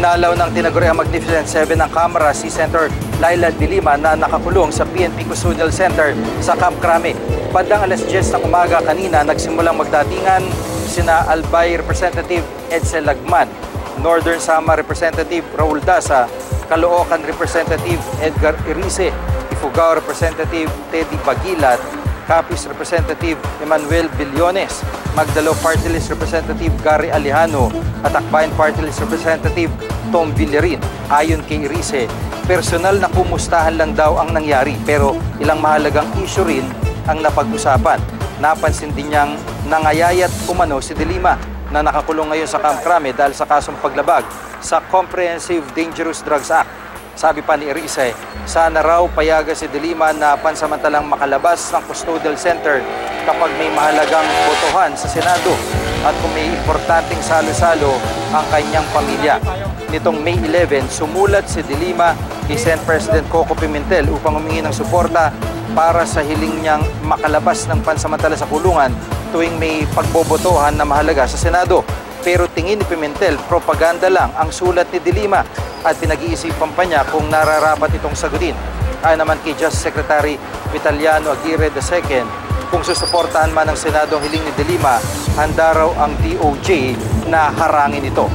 Dinalaw ng tinaguriang Magnificent Seven ng Kamara si Senator Laila de Lima na nakakulong sa PNP Custodial Center sa Camp Crame. Bandang alas 10 ng umaga kanina, nagsimulang magdatingan sina Albay Representative Edsel Lagman, Northern Samar Representative Raul Daza, Caloocan Representative Edgar Irice, Ifugao Representative Teddy Bagilat, Capiz Representative Emmanuel Billones, Magdalo Party List Representative Gary Alejano at Akbayan Party List Representative Tom Villarin. Ayon kay Irice, personal na kumustahan lang daw ang nangyari pero ilang mahalagang issue rin ang napag-usapan. Napansin din niyang nangayayat umano si de Lima na nakakulong ngayon sa Camp Crame dahil sa kasong paglabag sa Comprehensive Dangerous Drugs Act. Sabi pa ni Irice, sana raw payagan si de Lima na pansamantalang makalabas ng custodial center kapag may mahalagang botohan sa Senado at kung may importanteng salo-salo ang kanyang pamilya. Nitong May 11, sumulat si de Lima kay Senate President Coco Pimentel upang humingi ng suporta para sa hiling niyang makalabas ng pansamantala sa kulungan tuwing may pagbobotohan na mahalaga sa Senado. Pero tingin ni Pimentel, propaganda lang ang sulat ni de Lima at pinag-iisipan pa niya kung nararapat itong sagutin. Ayon naman kay Justice Secretary Vitaliano Aguirre II, kung susuportahan man ng Senado ang hiling ni de Lima, handa raw ang DOJ na harangin ito.